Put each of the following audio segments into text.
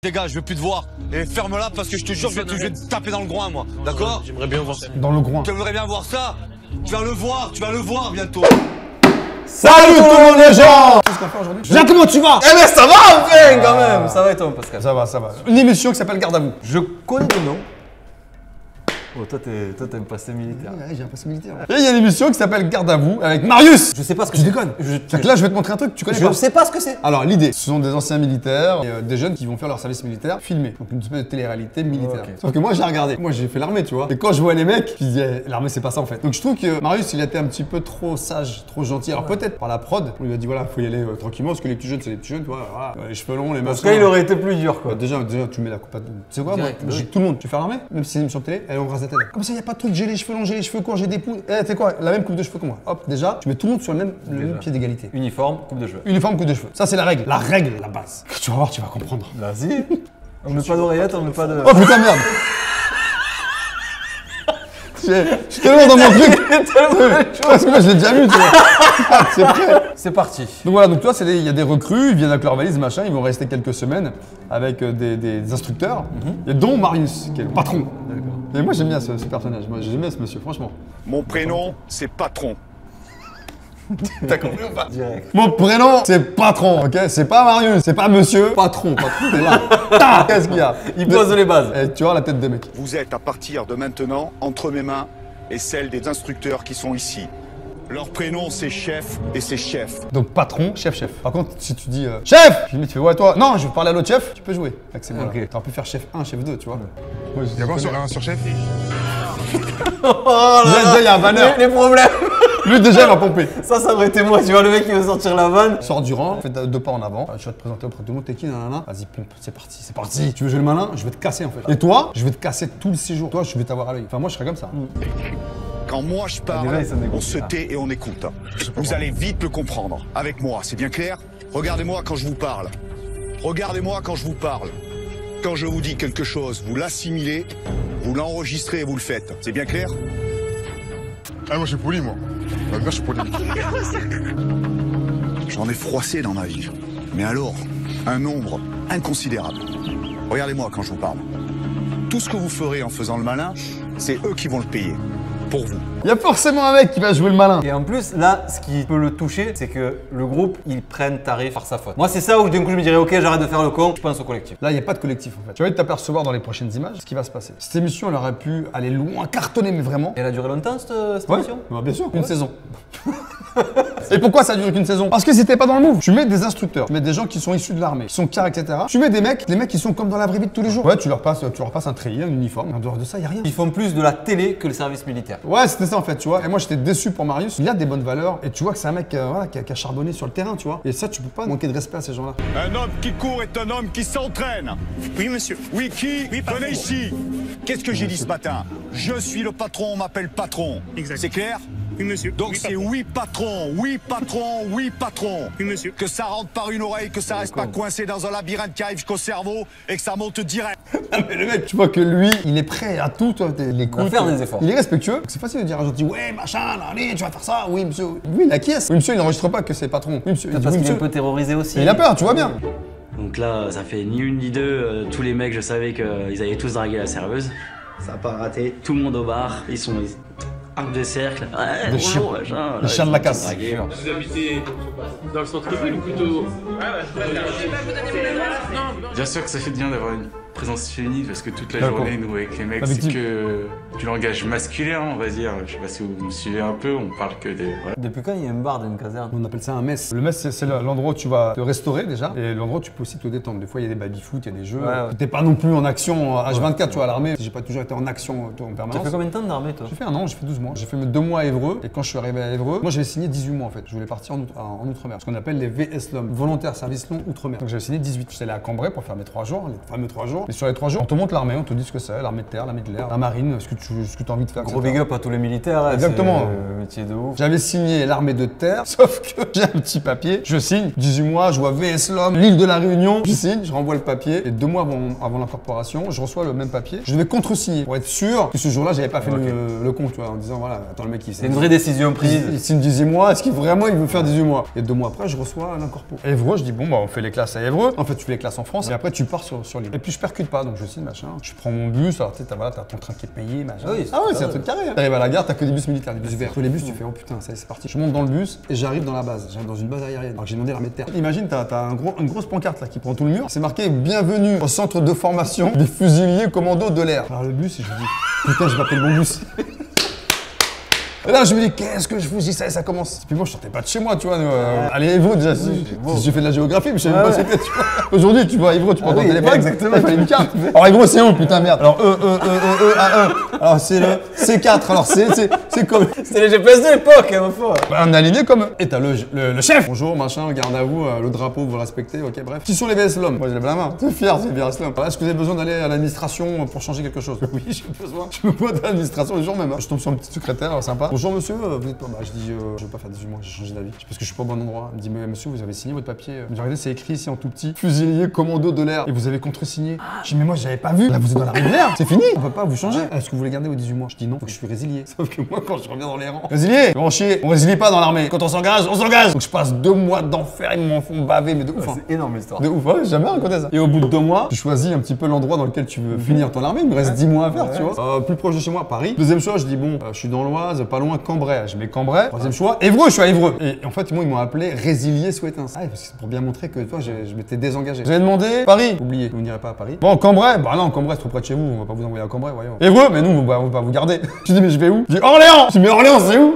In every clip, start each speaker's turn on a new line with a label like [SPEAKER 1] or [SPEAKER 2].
[SPEAKER 1] Dégage, je veux plus te voir. Et ferme-la parce que je te jure, je vais te taper dans le groin, moi. D'accord?
[SPEAKER 2] J'aimerais bien voir ça.
[SPEAKER 3] Dans le groin.
[SPEAKER 1] Tu aimerais bien voir ça? Tu vas le voir bientôt.
[SPEAKER 3] Salut tout le monde les gens! Qu'est-ce qu'on fait aujourd'hui? Viens, comment tu vas?
[SPEAKER 4] Eh ben ça va enfin quand même. Ça va et toi Pascal?
[SPEAKER 3] Ça va, ça va. Une émission qui s'appelle Garde à vous.
[SPEAKER 4] Je connais le nom. Oh toi t'aimes pas ces militaires.
[SPEAKER 3] Ouais, j'ai un passé militaire. Et il y a une émission qui s'appelle Garde à vous avec Marius.
[SPEAKER 4] Je sais pas ce que
[SPEAKER 3] Tu
[SPEAKER 4] c'est.
[SPEAKER 3] déconnes. Donc là, je vais te montrer un truc que tu connais
[SPEAKER 4] Je
[SPEAKER 3] pas.
[SPEAKER 4] ne sais pas ce que c'est.
[SPEAKER 3] Alors l'idée, ce sont des anciens militaires, et, des jeunes qui vont faire leur service militaire filmé. Donc une espèce de télé-réalité militaire.
[SPEAKER 4] Ok.
[SPEAKER 3] Sauf que moi j'ai regardé. Moi j'ai fait l'armée, tu vois. Et quand je vois les mecs, je dis l'armée c'est pas ça en fait. Donc je trouve que Marius il a été un petit peu trop sage, trop gentil. Alors peut-être par la prod, on lui a dit voilà, faut y aller tranquillement parce que les petits jeunes c'est les petits jeunes, tu vois. Voilà, les cheveux longs, les
[SPEAKER 4] En
[SPEAKER 3] masques.
[SPEAKER 4] tout cas il aurait été plus dur quoi.
[SPEAKER 3] Déjà tu mets la coupe à tout. Tu sais quoi, moi,
[SPEAKER 4] Direct,
[SPEAKER 3] j'ai
[SPEAKER 4] oui.
[SPEAKER 3] tout le monde. Tu fais l'armée, même si c'est une émission de télé, elle on rase la tête. Comme ça y a pas de truc, j'ai les cheveux longs, j'ai les cheveux courts, j'ai des poules. Eh tu sais quoi, la même coupe de cheveux que moi. Hop, déjà, tu mets tout le monde sur le même pied d'égalité.
[SPEAKER 4] Uniforme, coupe de cheveux.
[SPEAKER 3] Uniforme, coupe de cheveux. Ça c'est la règle, la base. Tu vas voir, tu vas comprendre.
[SPEAKER 4] Vas-y. On met pas d'oreillette, on met pas de.
[SPEAKER 3] Oh putain merde. Je suis tellement dans mon truc. Parce que moi je l'ai déjà vu, tu vois. Ah, c'est prêt.
[SPEAKER 4] C'est parti.
[SPEAKER 3] Donc voilà, donc toi, il y a des recrues, ils viennent avec leur valise, machin, ils vont rester quelques semaines avec des instructeurs, et dont Marius, qui est le patron. Et moi j'aime bien ce personnage, moi j'aime bien ce monsieur, franchement.
[SPEAKER 5] Mon prénom, c'est Patron.
[SPEAKER 3] T'as compris ou pas?
[SPEAKER 4] Direct.
[SPEAKER 3] Mon prénom, c'est patron, ok? C'est pas Marius, c'est pas monsieur, patron. Patron, t'es là. Qu'est-ce qu'il y a?
[SPEAKER 4] Il pose les bases.
[SPEAKER 3] Et tu vois la tête des mecs.
[SPEAKER 5] Vous êtes à partir de maintenant entre mes mains et celles des instructeurs qui sont ici. Leur prénom, c'est Chef et c'est Chef.
[SPEAKER 3] Donc patron, chef. Par contre, si tu dis chef, limite tu fais ouais toi, non, je veux parler à l'autre chef, tu peux jouer. C'est bon.
[SPEAKER 4] Ok.
[SPEAKER 3] T'aurais pu faire chef 1, chef 2, tu vois. Ouais,
[SPEAKER 6] Il y a quoi un surchef?
[SPEAKER 4] Oh
[SPEAKER 3] Déjà, il y a un banner.
[SPEAKER 4] Les problèmes.
[SPEAKER 3] Lui déjà il va pomper.
[SPEAKER 4] Ça aurait été moi, tu vois le mec qui veut sortir la vanne.
[SPEAKER 3] Sors du rang, fais deux pas en avant. Je vais te présenter auprès de tout le monde, t'es qui, nanana. Vas-y, pompe, c'est parti. Tu veux jouer le malin, je vais te casser en fait. Et toi, je vais te casser tous les 6 jours. Toi, je vais t'avoir à l'œil. Enfin, moi, je serais comme ça.
[SPEAKER 5] Quand moi je
[SPEAKER 4] déjà,
[SPEAKER 5] parle,
[SPEAKER 4] il s'en dégoûte.
[SPEAKER 5] on se tait et on écoute. Vous allez vite le comprendre. Avec moi, c'est bien clair? Regardez-moi quand je vous parle. Regardez-moi quand je vous parle. Quand je vous dis quelque chose, vous l'assimilez, vous l'enregistrez et vous le faites. C'est bien clair?
[SPEAKER 6] Ah, moi je suis poli, moi. Moi je suis poli.
[SPEAKER 5] J'en ai froissé dans ma vie. Mais alors, un nombre inconsidérable. Regardez-moi quand je vous parle. Tout ce que vous ferez en faisant le malin, c'est eux qui vont le payer. Pour vous.
[SPEAKER 3] Il y a forcément un mec qui va jouer le malin.
[SPEAKER 4] Et en plus, là, ce qui peut le toucher, c'est que le groupe, ils prennent tarif par sa faute. Moi, c'est ça où d'un coup, je me dirais, ok, j'arrête de faire le con, je pense au collectif.
[SPEAKER 3] Là, il n'y a pas de collectif en fait. Tu vas vite t'apercevoir dans les prochaines images ce qui va se passer. Cette émission, elle aurait pu aller loin, cartonner, mais vraiment.
[SPEAKER 4] Et elle a duré longtemps, cette
[SPEAKER 3] Ouais,
[SPEAKER 4] émission?
[SPEAKER 3] bah, bien sûr, une saison. Et pourquoi ça dure qu'une saison? Parce que c'était pas dans le move. Tu mets des instructeurs, tu mets des gens qui sont issus de l'armée, qui sont cars, etc. Tu mets des mecs qui sont comme dans la vraie vie de tous les jours. Ouais, tu leur passes un treillis, un uniforme. En dehors de ça, il y a rien.
[SPEAKER 4] Ils font plus de la télé que le service militaire.
[SPEAKER 3] Ouais, c'était ça en fait, tu vois. Et moi, j'étais déçu pour Marius. Il a des bonnes valeurs et tu vois que c'est un mec voilà, qui a charbonné sur le terrain, tu vois. Et ça, tu peux pas manquer de respect à ces gens-là.
[SPEAKER 5] Un homme qui court est un homme qui s'entraîne.
[SPEAKER 7] Oui, monsieur.
[SPEAKER 5] Oui, qui?
[SPEAKER 7] Oui, patron.
[SPEAKER 5] Venez ici. Qu'est-ce que j'ai dit ce matin? Je suis le patron, on m'appelle patron.
[SPEAKER 7] Exact.
[SPEAKER 5] C'est clair?
[SPEAKER 7] Oui, monsieur.
[SPEAKER 5] Donc
[SPEAKER 7] Oui,
[SPEAKER 5] c'est
[SPEAKER 7] patron.
[SPEAKER 5] oui patron, oui patron, oui patron.
[SPEAKER 7] Oui, monsieur.
[SPEAKER 5] Que ça rentre par une oreille, que ça reste pas coincé dans un labyrinthe qui arrive jusqu'au cerveau et que ça monte direct.
[SPEAKER 3] Mais le mec, tu vois que lui, il est prêt à tout, toi, les coups.
[SPEAKER 4] faire des efforts.
[SPEAKER 3] Il est respectueux. C'est facile de dire à un gentil, ouais, machin, allez, tu vas faire ça, oui, monsieur. Lui, il acquiesce. Oui, monsieur, il n'enregistre pas que c'est patron. Oui, monsieur. Il dit,
[SPEAKER 4] Parce
[SPEAKER 3] oui,
[SPEAKER 4] qu'il est un
[SPEAKER 3] monsieur.
[SPEAKER 4] peu terrorisé aussi.
[SPEAKER 3] Et il a peur, tu vois bien.
[SPEAKER 2] Donc là, ça fait ni une ni deux. Tous les mecs, je savais qu'ils allaient tous draguer la serveuse. Ça a pas raté. Tout le monde au bar. Ils sont arc de cercle. Ouais,
[SPEAKER 3] Des chiens.
[SPEAKER 2] bonjour, machin.
[SPEAKER 3] Les chiens de la casse.
[SPEAKER 2] Draguer.
[SPEAKER 8] Vous habitez dans le centre-ville ou plutôt...
[SPEAKER 9] Bien sûr que ça fait bien d'avoir une présence féminine parce que toute la
[SPEAKER 3] D'accord.
[SPEAKER 9] journée, nous, avec les mecs,
[SPEAKER 3] La
[SPEAKER 9] c'est
[SPEAKER 3] victime.
[SPEAKER 9] que du langage masculin, on va dire. Je sais pas si vous me suivez un peu, on parle que des... Voilà.
[SPEAKER 4] Depuis quand il y a un bar dans une caserne?
[SPEAKER 3] On appelle ça un mess. Le mess, c'est l'endroit où tu vas te restaurer déjà. Et l'endroit où tu peux aussi te détendre. Des fois, il y a des baby-foot, il y a des jeux.
[SPEAKER 4] Ouais.
[SPEAKER 3] T'es pas non plus en action H24, tu vois, à l'armée. J'ai pas toujours été en action en
[SPEAKER 4] T'as
[SPEAKER 3] permanence.
[SPEAKER 4] fait combien de temps d'armée, toi?
[SPEAKER 3] J'ai fait un an, j'ai fait 12 mois. J'ai fait mes 2 mois à Évreux. Et quand je suis arrivé à Évreux, moi j'avais signé 18 mois en fait. Je voulais partir en Outre-mer. Ce qu'on appelle les VS LOM, volontaires service long Outre-mer. Donc j'avais signé 18. J'étais allé à Cambrai pour faire mes 3 jours, les fameux 3 jours. Mais sur les 3 jours, on te montre l'armée, on te dit ce que c'est, l'armée de terre, l'armée de l'air, la marine, ce que tu as envie de faire.
[SPEAKER 4] Gros big up à tous les militaires. Hein,
[SPEAKER 3] exactement.
[SPEAKER 4] Métier de ouf.
[SPEAKER 3] J'avais signé l'armée de terre, sauf que j'ai un petit papier, je signe, 18 mois, je vois VS L'Homme, l'île de la Réunion, je signe, je renvoie le papier, et 2 mois avant l'incorporation, je reçois le même papier. Je devais contre-signer pour être sûr que ce jour-là, j'avais pas fait le con, tu vois, en disant voilà, attends, le mec il
[SPEAKER 4] c'est une vraie décision prise.
[SPEAKER 3] Il signe 18 mois, est-ce qu'il vraiment il veut faire 18 mois? Et 2 mois après, je reçois l'incorpo. À Évreux, je dis bon, bah on fait les classes à Évreux. En fait, tu fais les classes en France, et après tu pars sur l'île. Et puis je percute pas, donc je signe, machin. Je prends mon bus, alors tu sais, t'as ton train qui est payé, machin. Ah oui, c'est un truc carré. Hein. T'arrives à la gare, t'as que des bus militaires, des bus verts. Tous les bus, tu fais oh putain, ça y est, c'est parti. Je monte dans le bus et j'arrive dans la base. J'arrive dans une base aérienne. Alors que j'ai demandé l'armée de terre. Imagine, t'as une grosse pancarte là qui prend tout le mur. C'est marqué bienvenue au centre de formation des fusiliers commandos de l'air. Alors le bus, et je me dis putain, j'ai pas pris le bon bus. Et là, je me dis, qu'est-ce que je vous dis, ça commence. Et puis moi, je sortais pas de chez moi, tu vois. Allez, Évreux, déjà, si j'ai fait de la géographie, mais je savais même pas c'était, tu vois. Aujourd'hui, tu vois, Évreux, tu prends ton téléphone. Exactement. Il fallait une carte. Alors, Évreux, c'est où, putain, merde. Alors, A1. Alors, c'est le C4. Alors, c'est comme.
[SPEAKER 4] C'était les GPS de l'époque, hein, ma foi.
[SPEAKER 3] Bah, on est aligné comme. Et t'as le chef. Bonjour, machin, garde à vous, le drapeau, vous le respectez, ok, bref. Qui sont les VS L'Homme? Moi, je lève la main. C'est fier, c'est VS L'Homme. Est-ce que vous avez besoin d'aller à l'administration pour changer quelque chose? Oui, j'ai besoin. Je me vois de l'administration le jour même. Je tombe sur une petite secrétaire, sympa. Bonjour, monsieur, vous êtes pas. Bah, je dis, je veux pas faire 18 mois, j'ai changé d'avis. Parce que je suis pas au bon endroit. Il me dit, mais monsieur, vous avez signé votre papier. Il me dit, regardez, c'est écrit ici en tout petit, fusilier commando de l'air. Et vous avez contre-signé. Je dis, mais moi, j'avais pas vu. Là, vous êtes dans la rivière. C'est fini. On peut pas vous changer. Est-ce que vous voulez garder vos 18 mois? Je dis non, faut que je suis résilié. Sauf que moi, quand je reviens dans les rangs. Résilié? On chier. On résilie pas dans l'armée. Quand on s'engage, on s'engage. Donc je passe 2 mois d'enfer, ils m'en font baver, mais de ouf.
[SPEAKER 4] C'est énorme l'histoire.
[SPEAKER 3] De ouf, ouais, j'ai jamais raconté ça. Et au bout de 2 mois, tu choisis un petit peu l'endroit dans lequel tu veux finir ton armée. Il me reste 10 mois à faire, tu vois. Plus proche de chez moi, Paris. Deuxième choix, je dis bon, je suis dans l'Oise, pas loin Cambrai. Je mets Cambrai. Troisième choix, Évreux, je suis à Évreux. Et en fait, moi, ils m'ont appelé résilié sous éteinte. Ah, parce que c'est pour bien montrer que toi, je m'étais désengagé. J'avais demandé Paris. Oubliez, vous n'irez pas à Paris. Bon, Cambrai. Bah non, Cambrai, c'est trop près de chez vous. On va pas vous envoyer à Cambrai, voyons. Évreux, mais nous, on va pas vous garder. Je dis, mais je vais où? Je dis Orléans. Je dis, mais Orléans, c'est où?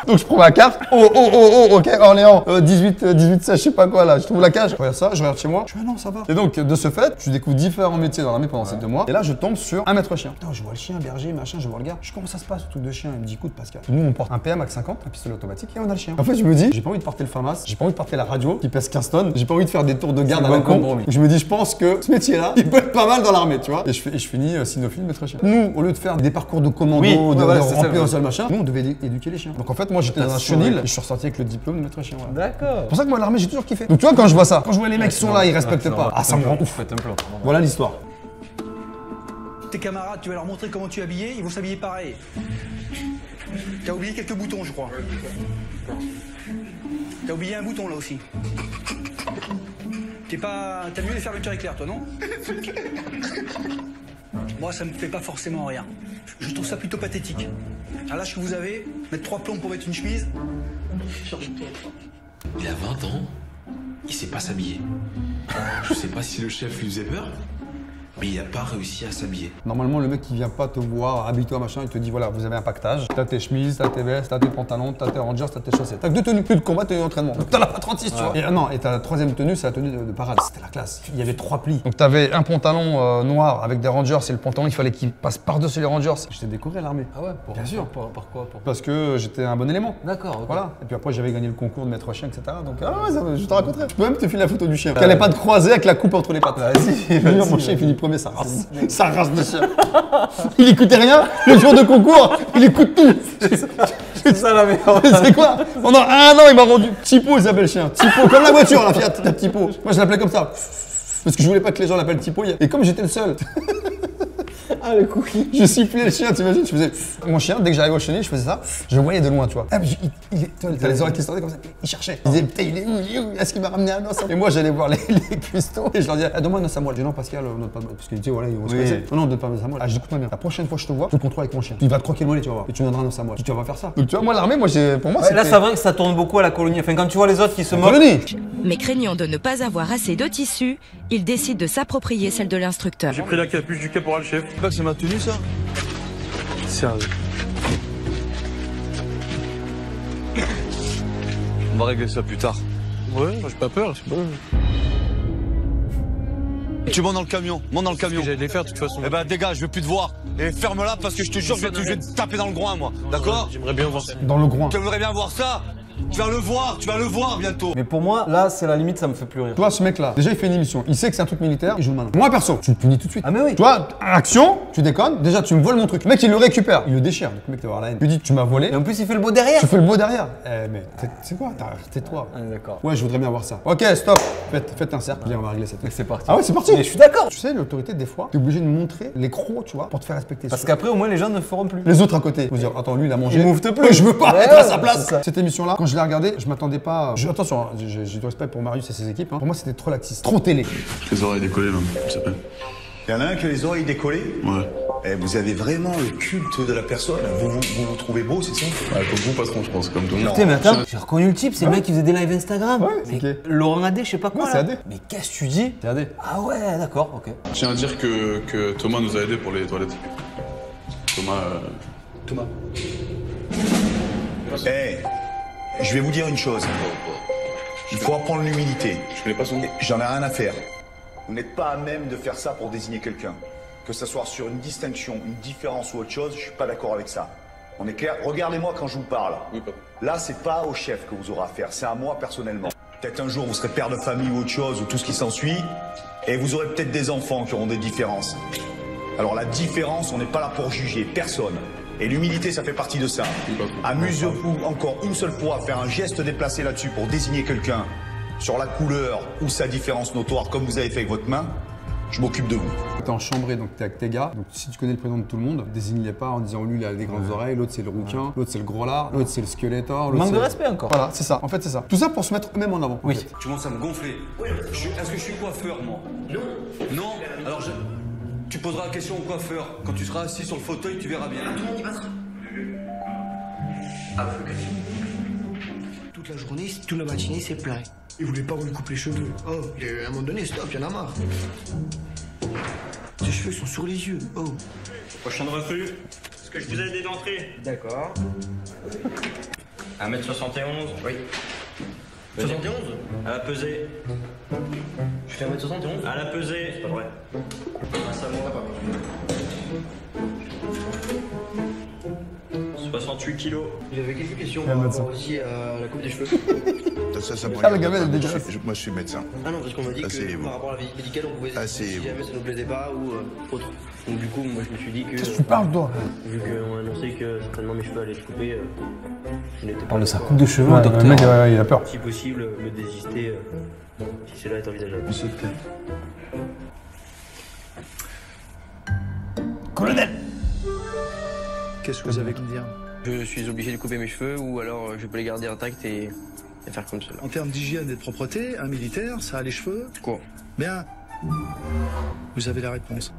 [SPEAKER 3] Donc je prends ma carte, ok, Orléans, 18, ça, je sais pas quoi là, je trouve la cage, je regarde ça, je regarde chez moi, je dis ah non, ça va. Et donc de ce fait, tu découvres différents métiers dans l'armée pendant ces 2 mois, et là je tombe sur un maître chien. Putain, je vois le chien, berger, machin, je vois le gars, je dis comment ça se passe ce truc de chien? Il me dit écoute Pascal, nous on porte un PM Mac 50, un pistolet automatique, et on a le chien. En fait je me dis, j'ai pas envie de porter le FAMAS, j'ai pas envie de porter la radio qui pèse 15 tonnes, j'ai pas envie de faire des tours de garde à la con. Je me dis, je pense que ce métier-là, il peut être pas mal dans l'armée, tu vois. Et je finis cynophile maître chien. Nous, au lieu de faire des parcours de commando, de remplir un seul machin, nous on devait éduquer les chiens. Donc en fait, moi j'étais dans un chenil. Et je suis ressorti avec le diplôme de maître chien. Voilà. D'accord. C'est pour ça que moi, l'armée, j'ai toujours kiffé. Donc, tu vois, quand je vois ça, quand je vois les mecs qui sont là, ils respectent pas. Ah, ça me rend ouf. Voilà l'histoire.
[SPEAKER 7] Tes camarades, tu vas leur montrer comment tu es habillé, ils vont s'habiller pareil. T'as oublié quelques boutons, je crois. T'as oublié un bouton là aussi. T'as mieux les fermetures éclairs, toi, non? Moi, ça me fait pas forcément rien. Je trouve ça plutôt pathétique. À l'âge que vous avez, mettre 3 plombs pour mettre une chemise.
[SPEAKER 10] Il a 20 ans, il sait pas s'habiller. Je sais pas si le chef lui faisait peur, mais il a pas réussi à s'habiller.
[SPEAKER 3] Normalement, le mec qui vient pas te voir, habille-toi, machin, il te dit voilà, vous avez un pactage. T'as tes chemises, t'as tes vestes, t'as tes pantalons, t'as tes rangers, t'as tes chaussettes. T'as que 2 tenues, plus de combat, tenue d'entraînement. Donc t'as la pas 36, tu vois. Et non, et ta 3e tenue, c'est la tenue de parade. C'était la classe. Il y avait 3 plis. Donc t'avais un pantalon noir avec des rangers, et le pantalon, il fallait qu'il passe par-dessus les rangers. J'étais décoré à l'armée.
[SPEAKER 4] Ah ouais,
[SPEAKER 3] bien sûr.
[SPEAKER 4] Par quoi?
[SPEAKER 3] Parce que j'étais un bon élément.
[SPEAKER 4] D'accord. Okay.
[SPEAKER 3] Voilà. Et puis après, j'avais gagné le concours de maître chien, etc. Donc, je te raconterai. Je peux même te filer la photo du chien. Qui allait pas te croiser avec la coupe entre les pattes. Vas-y, mon chien finit premier, ça race. Ça race de chien. Il écoutait rien. Le jour de concours, il écoute tout.
[SPEAKER 4] C'est ça la meilleure.
[SPEAKER 3] C'est quoi? Pendant 1 an, il m'a rendu Tipo, il s'appelle le chien. Tipo, comme la voiture, la Fiat, ta Tipo. Moi, je l'appelais comme ça. Parce que je voulais pas que les gens l'appellent Tipo. Et comme j'étais le seul. Ah, le cookie. Je sifflais le chien, t'imagines? Je faisais. Mon chien, dès que j'arrivais au chenil, je faisais ça. Je le voyais de loin, tu vois. T'as les oreilles qui sortaient comme ça. Il cherchait. Il disait, putain, il est où? Est-ce qu'il m'a ramené un os? Et moi, j'allais voir les cuistots. Et je leur disais, donne-moi un os à moi. Je dis, non, Pascal, on donne pas de moi. Parce qu'il disait, voilà, ils vont se passer. Non, on donne pas un os à moi. Ah, je dis, écoute-moi bien. La prochaine fois que je te vois, je te contrôle avec mon chien. Il va te croquer le mollet, tu vas voir. Et tu me donneras un os à moi. Tu vas faire ça. Donc, tu vois, moi, l'armée, pour moi, c'est.
[SPEAKER 4] Là, ça va que ça tourne beaucoup à la colonie. Enfin, quand tu vois les autres qui se moquent.
[SPEAKER 11] Mais craignant de ne pas avoir assez de tissu, il décide de s'approprier celle de l'instructeur.
[SPEAKER 8] J'ai pris la capuche du caporal chef.
[SPEAKER 1] C'est pas que c'est ma tenue, ça?
[SPEAKER 8] Sérieux.
[SPEAKER 1] On va régler ça plus tard.
[SPEAKER 8] Ouais, j'ai pas peur, je sais pas.
[SPEAKER 1] Tu montes dans le camion, monte dans le camion.
[SPEAKER 8] J'allais les faire de toute façon.
[SPEAKER 1] Eh ben dégage, je veux plus te voir. Et ferme-la parce que je te jure, je vais te taper dans le groin, moi. D'accord?
[SPEAKER 8] J'aimerais bien voir ça.
[SPEAKER 3] Dans le groin.
[SPEAKER 1] Tu voudrais bien voir ça? Tu vas le voir bientôt.
[SPEAKER 4] Mais pour moi, là, c'est la limite, ça me fait plus rire.
[SPEAKER 3] Tu vois, ce mec-là, déjà, il fait une émission. Il sait que c'est un truc militaire, il joue le malin. Moi, perso, tu le punis tout de suite.
[SPEAKER 4] Ah, mais oui.
[SPEAKER 3] Tu vois, action, tu déconnes. Déjà, tu me voles mon truc. Le mec, il le récupère. Il le déchire. Donc, le mec, tu vas avoir la haine. Tu lui dis, tu m'as volé.
[SPEAKER 4] Et en plus, il fait le beau derrière.
[SPEAKER 3] Tu fais le beau derrière. Mais c'est quoi? Tais-toi.
[SPEAKER 4] Ah, d'accord.
[SPEAKER 3] Ouais, je voudrais bien voir ça. Ok, stop. Faites un cercle. Viens, on va régler cette.
[SPEAKER 4] C'est parti.
[SPEAKER 3] Ah ouais, c'est parti.
[SPEAKER 4] Mais je suis d'accord.
[SPEAKER 3] Tu sais, l'autorité, des fois, t'es obligé de montrer les crocs, tu vois, pour te faire respecter.
[SPEAKER 4] Parce qu'après, au moins, les gens ne feront plus.
[SPEAKER 3] Les autres à côté, vous dire, attends, lui, il a mangé.
[SPEAKER 4] Il m'ouvre plus.
[SPEAKER 3] Je veux pas
[SPEAKER 4] Ouais,
[SPEAKER 3] être à sa place.
[SPEAKER 4] c'est ça.
[SPEAKER 3] Cette émission-là, quand je l'ai regardée, je m'attendais pas. Attention, j'ai du respect pour Marius et ses équipes. Hein. Pour moi, c'était trop laxiste, trop télé.
[SPEAKER 12] Les oreilles décollées, là, ça s'appelle.
[SPEAKER 5] Il y en a un qui a les oreilles décollées.
[SPEAKER 12] Ouais.
[SPEAKER 5] Eh, vous avez vraiment le culte de la personne. Vous trouvez beau, c'est ça?
[SPEAKER 12] Ouais, comme vous, patron, je pense, comme tout le monde.
[SPEAKER 4] Putain, mais attends, j'ai reconnu le type, c'est le mec qui faisait des lives Instagram.
[SPEAKER 3] Ouais, c'est qui?
[SPEAKER 4] Laurent Adé, je sais pas quoi.
[SPEAKER 3] Ouais, c'est
[SPEAKER 4] là.
[SPEAKER 3] Adé.
[SPEAKER 4] Mais qu'est-ce que tu dis?
[SPEAKER 3] C'est Adé.
[SPEAKER 4] Ah ouais, d'accord, ok.
[SPEAKER 12] Je tiens à dire que Thomas nous a aidés pour les toilettes. Thomas.
[SPEAKER 5] Eh, je vais vous dire une chose. Il faut apprendre l'humilité.
[SPEAKER 12] Je connais pas son nom.
[SPEAKER 5] J'en ai rien à faire. Vous n'êtes pas à même de faire ça pour désigner quelqu'un. Que ce soit sur une distinction, une différence ou autre chose, je suis pas d'accord avec ça. On est clair? Regardez-moi quand je vous parle.
[SPEAKER 12] Oui, papa.
[SPEAKER 5] Là, c'est pas au chef que vous aurez affaire, c'est à moi personnellement. Peut-être un jour vous serez père de famille ou autre chose, ou tout ce qui s'ensuit, et vous aurez peut-être des enfants qui auront des différences. Alors la différence, on n'est pas là pour juger personne. Et l'humilité, ça fait partie de ça. Amusez-vous encore une seule fois à faire un geste déplacé là-dessus pour désigner quelqu'un sur la couleur ou sa différence notoire, comme vous avez fait avec votre main. Je m'occupe de vous.
[SPEAKER 3] T'es en chambrée, donc t'es avec tes gars. Donc si tu connais le prénom de tout le monde, désigne-les pas en disant lui il a des grandes oreilles, l'autre c'est le rouquin, l'autre c'est le gros lard, l'autre c'est le Skeletor.
[SPEAKER 4] Manque de respect encore.
[SPEAKER 3] Voilà, c'est ça. En fait, c'est ça. Tout ça pour se mettre eux-mêmes en avant.
[SPEAKER 4] Oui.
[SPEAKER 3] En fait.
[SPEAKER 1] Tu commences à me gonfler. Est-ce que je suis coiffeur, moi? Non. Non? Alors tu poseras la question au coiffeur. Quand tu seras assis sur le fauteuil, tu verras bien.
[SPEAKER 13] Toute la journée, toute la matinée, c'est plein. Il voulait pas qu'on lui coupe les cheveux. Oh, à un moment donné, stop, il y en a marre. Ses cheveux sont sur les yeux. Oh.
[SPEAKER 14] Prochaine refus. Est-ce que je vous ai aidé d'entrée?
[SPEAKER 13] D'accord.
[SPEAKER 14] 1m71. Oui.
[SPEAKER 13] 71?
[SPEAKER 14] À la pesée.
[SPEAKER 13] Je fais 1m71?
[SPEAKER 14] À la pesée.
[SPEAKER 13] C'est pas vrai.
[SPEAKER 14] Passe à moi. 68 kilos.
[SPEAKER 13] J'avais quelques questions par rapport aussi à la coupe des cheveux.
[SPEAKER 6] Ça me
[SPEAKER 3] Ah, le gamin, elle est dégueulasse.
[SPEAKER 6] Moi, je suis médecin.
[SPEAKER 13] Ah non, parce qu'on m'a dit que
[SPEAKER 6] Asseyez-vous.
[SPEAKER 13] par rapport à la visite médicale, on pouvait
[SPEAKER 6] Asseyez-vous.
[SPEAKER 13] si jamais ça nous plaisait pas ou autre. Donc du coup, moi je me suis dit que...
[SPEAKER 3] Qu'est-ce que tu parles, toi?
[SPEAKER 13] Vu qu'on a annoncé que certainement mes cheveux allaient se couper, je n'étais pas...
[SPEAKER 4] Parle de sa coupe de cheveux au
[SPEAKER 3] Ouais,
[SPEAKER 4] docteur.
[SPEAKER 3] le mec, il a peur.
[SPEAKER 13] Si possible, me désister si cela est envisageable.
[SPEAKER 12] Monsieur le thème.
[SPEAKER 3] Colonel!
[SPEAKER 7] Qu'est-ce que vous avez à me dire?
[SPEAKER 13] Je suis obligé de couper mes cheveux ou alors je peux les garder intacts et faire comme cela.
[SPEAKER 7] En termes d'hygiène et de propreté, un militaire, ça a les cheveux
[SPEAKER 13] Quoi?
[SPEAKER 7] Bien. Vous avez la réponse.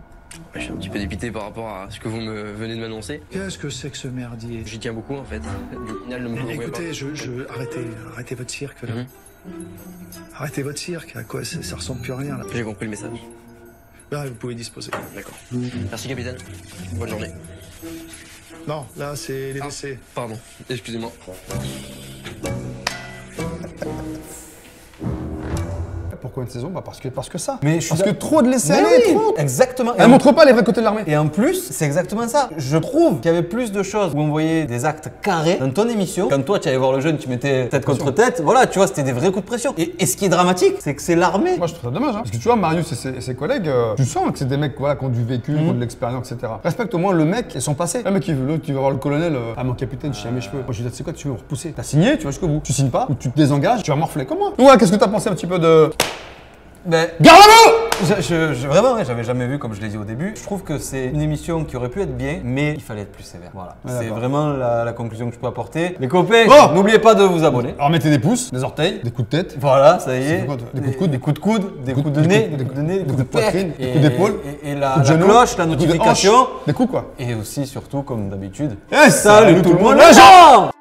[SPEAKER 13] Je suis un petit peu dépité par rapport à ce que vous venez de m'annoncer.
[SPEAKER 7] Qu'est-ce que c'est que ce merdier?
[SPEAKER 13] J'y tiens beaucoup en fait. Du final, ne me convainc pas.
[SPEAKER 7] Écoutez, arrêtez votre cirque là. Arrêtez votre cirque, à quoi ça ressemble plus à rien là.
[SPEAKER 13] J'ai compris le message.
[SPEAKER 7] Là, vous pouvez disposer.
[SPEAKER 13] D'accord. Merci capitaine. Bonne journée.
[SPEAKER 7] Non, là c'est les WC.
[SPEAKER 13] Pardon, excusez-moi.
[SPEAKER 3] Pourquoi une saison? Bah parce que ça.
[SPEAKER 4] Mais
[SPEAKER 3] parce que trop de laisser
[SPEAKER 4] Mais
[SPEAKER 3] aller,
[SPEAKER 4] oui,
[SPEAKER 3] trop.
[SPEAKER 4] exactement.
[SPEAKER 3] Elle montre pas les vrais côtés de l'armée.
[SPEAKER 4] Et en plus, c'est exactement ça. Je trouve qu'il y avait plus de choses où on voyait des actes carrés dans ton émission. Quand toi, tu allais voir le jeune, tu mettais tête contre tête. Voilà, tu vois, c'était des vrais coups de pression. Et ce qui est dramatique, c'est que c'est l'armée.
[SPEAKER 3] Moi, je trouve ça dommage. Hein. Parce que tu vois, Marius et ses collègues, tu sens que c'est des mecs voilà, qui ont du vécu, qui ont de l'expérience, etc. Respecte au moins le mec et son passé. Le mec qui veut, l'autre, tu vas voir le colonel. Ah, mon capitaine, je tiens mes cheveux. Moi, je lui dis, c'est quoi, tu veux me repousser? T'as signé, tu vas jusqu'au bout. Tu signes pas, ou tu te désengages, tu vas morfler comme moi. Ouais, qu'est-ce que t'as pensé un petit peu de.
[SPEAKER 4] Ben,
[SPEAKER 3] garde-la-vous!
[SPEAKER 4] Vraiment, j'avais jamais vu, comme je l'ai dit au début. Je trouve que c'est une émission qui aurait pu être bien, mais il fallait être plus sévère. Voilà.
[SPEAKER 3] Ouais,
[SPEAKER 4] c'est
[SPEAKER 3] d'accord.
[SPEAKER 4] vraiment la conclusion que je peux apporter. Les copains,
[SPEAKER 3] Oh,
[SPEAKER 4] n'oubliez pas de vous abonner.
[SPEAKER 3] Alors mettez des pouces, des orteils, des coups de tête.
[SPEAKER 4] Voilà, ça y est.
[SPEAKER 3] C'est quoi, toi? Des coups de coude,
[SPEAKER 4] des coups de coude, des coups de nez, des coups de nez, des coups de
[SPEAKER 3] poitrine, des
[SPEAKER 4] et-
[SPEAKER 3] coups d'épaule,
[SPEAKER 4] et
[SPEAKER 3] des
[SPEAKER 4] la
[SPEAKER 3] coups de genou,
[SPEAKER 4] cloche, la
[SPEAKER 3] des coups de
[SPEAKER 4] notification.
[SPEAKER 3] hanche, des coups quoi.
[SPEAKER 4] Et aussi, surtout, comme d'habitude.
[SPEAKER 3] Eh,
[SPEAKER 4] salut tout le monde,
[SPEAKER 3] les gens!